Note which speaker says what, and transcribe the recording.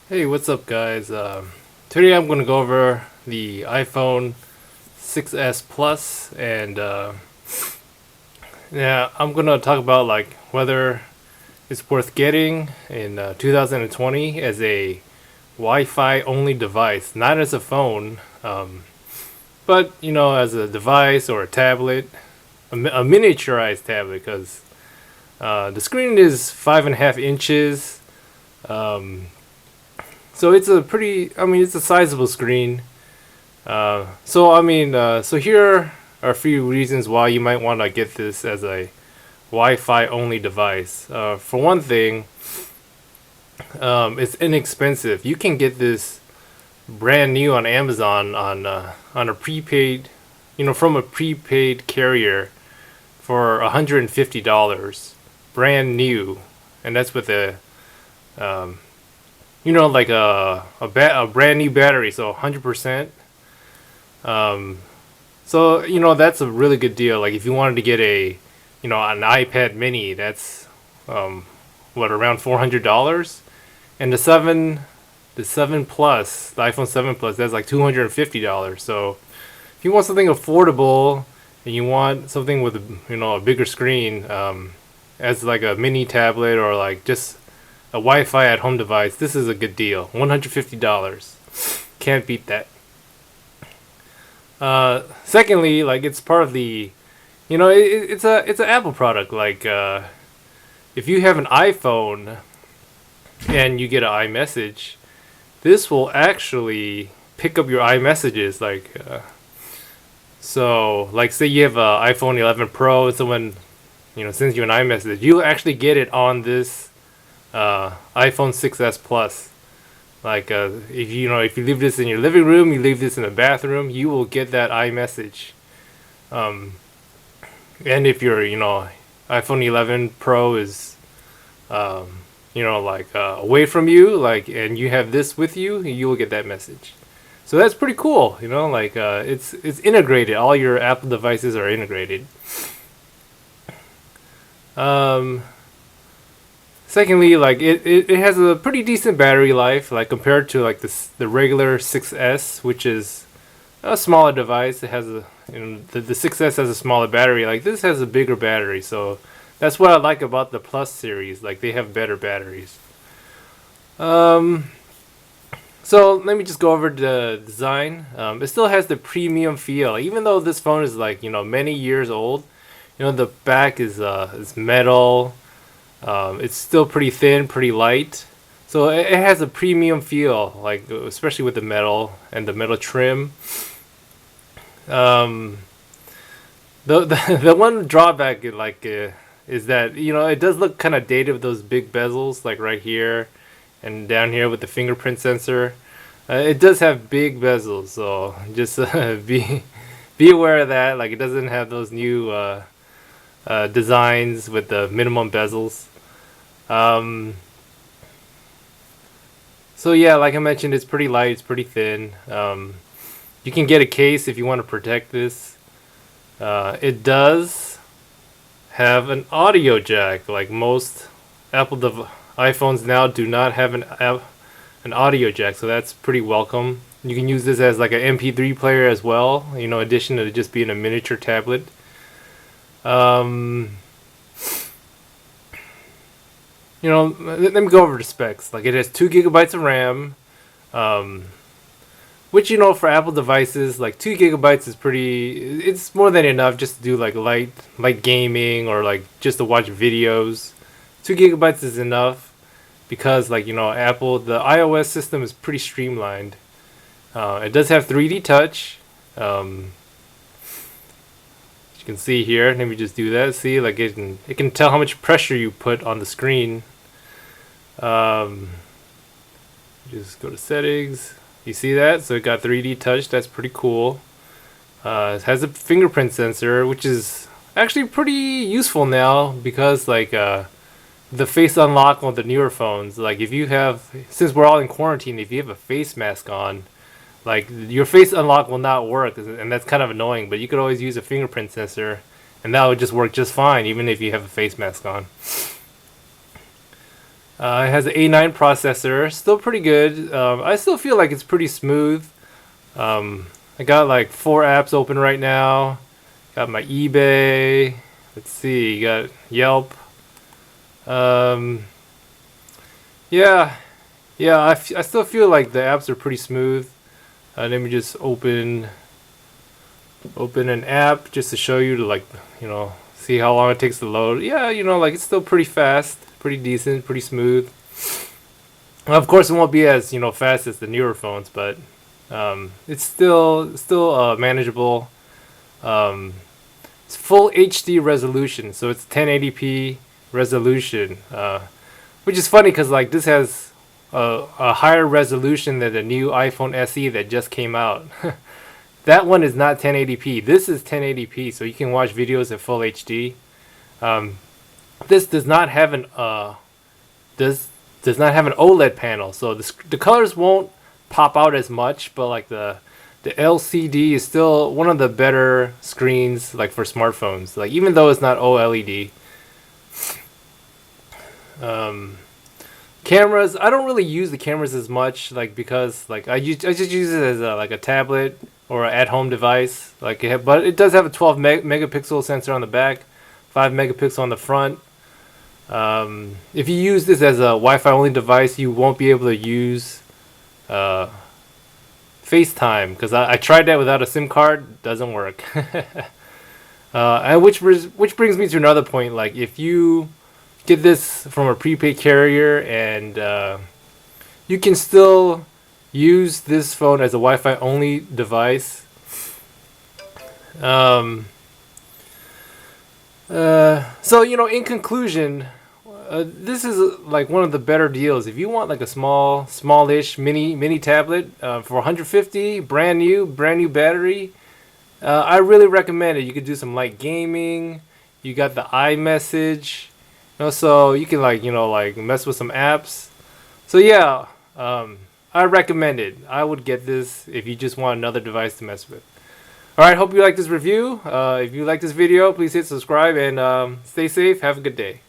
Speaker 1: Hey, what's up, guys? Today I'm going to go over the iPhone 6s Plus, and yeah, I'm going to talk about like whether it's worth getting in 2020 as a Wi-Fi only device, not as a phone, but as a device or a tablet, a miniaturized tablet, because the screen is 5.5 inches. Um, so it's a it's a sizable screen. So here are a few reasons why you might want to get this as a Wi-Fi only device. For one thing, it's inexpensive. You can get this brand new on Amazon on a prepaid, from a prepaid carrier for $150, brand new, and that's with um, like a brand new battery, so 100%. Um, So that's a really good deal. Like if you wanted to get an iPad Mini, that's um, around $400, and the 7 Plus, the iPhone 7 Plus, that's like $250. So if you want something affordable and you want something with a bigger screen, as like a mini tablet or like just a Wi-Fi at home device, this is a good deal. $150, can't beat that. Secondly, like it's part of it's an Apple product. Like if you have an iPhone and you get an iMessage, this will actually pick up your iMessages. Like say you have an iPhone 11 Pro and someone sends you an iMessage, you'll actually get it on this iPhone 6s Plus. Like if you leave this in your living room, you leave this in the bathroom, you will get that iMessage. Um, and if your iPhone 11 Pro is away from you, like, and you have this with you, you will get that message. So that's pretty cool. It's integrated. All your Apple devices are integrated. Um, Secondly, like it has a pretty decent battery life, like compared to like the regular 6S, which is a smaller device. It has the 6S has a smaller battery. Like this has a bigger battery, so that's what I like about the Plus series. Like they have better batteries. Um, so let me just go over the design. It still has the premium feel, even though this phone is like many years old. The back is metal. It's still pretty thin, pretty light. So it has a premium feel, like especially with the metal and the metal trim. Um, the one drawback is that it does look kind of dated with those big bezels, like right here and down here with the fingerprint sensor. It does have big bezels, so just be aware of that. Like it doesn't have those new designs with the minimum bezels. Um, so yeah, like I mentioned, it's pretty light, it's pretty thin. You can get a case if you want to protect this. It does have an audio jack. Like most iPhones now do not have an audio jack, so that's pretty welcome. You can use this as like an MP3 player as well. In addition to just being a miniature tablet. Um, let me go over the specs. Like it has 2 gigabytes of RAM, um, which for Apple devices, like 2 gigabytes is pretty. It's more than enough just to do like light gaming or like just to watch videos. 2 gigabytes is enough because Apple, the iOS system is pretty streamlined. It does have 3D touch. You can see here. Let me just do that. See, like it can tell how much pressure you put on the screen. Um, just go to settings. You see that? So it got 3D touch. That's pretty cool. It has a fingerprint sensor, which is actually pretty useful now because the face unlock on the newer phones. Like if you have, since we're all in quarantine, if you have a face mask on, like your face unlock will not work, and that's kind of annoying. But you could always use a fingerprint sensor, and that would just work just fine, even if you have a face mask on. It has an A9 processor, still pretty good. I still feel like it's pretty smooth. I got like 4 apps open right now. Got my eBay. Let's see, got Yelp. Um, yeah, yeah. I still feel like the apps are pretty smooth. Let me just open an app just to show you to like see how long it takes to load. Yeah, like it's still pretty fast, pretty decent, pretty smooth. Of course, it won't be as fast as the newer phones, but it's still manageable. Um, it's full HD resolution, so it's 1080p resolution, which is funny because like this has a higher resolution than the new iPhone SE that just came out. That one is not 1080p. This is 1080p, so you can watch videos at full HD. This does not have an does not have an OLED panel, so the colors won't pop out as much. But like the LCD is still one of the better screens like for smartphones. Like even though it's not OLED. Cameras, I don't really use the cameras as much, like because like I just use it as like a tablet or an at-home device. Like but it does have a 12 megapixel sensor on the back, 5 megapixel on the front. If you use this as a Wi-Fi only device, you won't be able to use FaceTime because I tried that without a SIM card. Doesn't work. And which brings me to another point. Like if you get this from a prepaid carrier and you can still use this phone as a Wi-Fi only device. So in conclusion, this is like one of the better deals. If you want like a smallish mini tablet for 150, brand new battery, I really recommend it. You could do some light gaming. You got the iMessage, so you can like mess with some apps. So yeah, I recommend it. I would get this if you just want another device to mess with. Alright, hope you like this review. If you like this video, please hit subscribe and stay safe. Have a good day.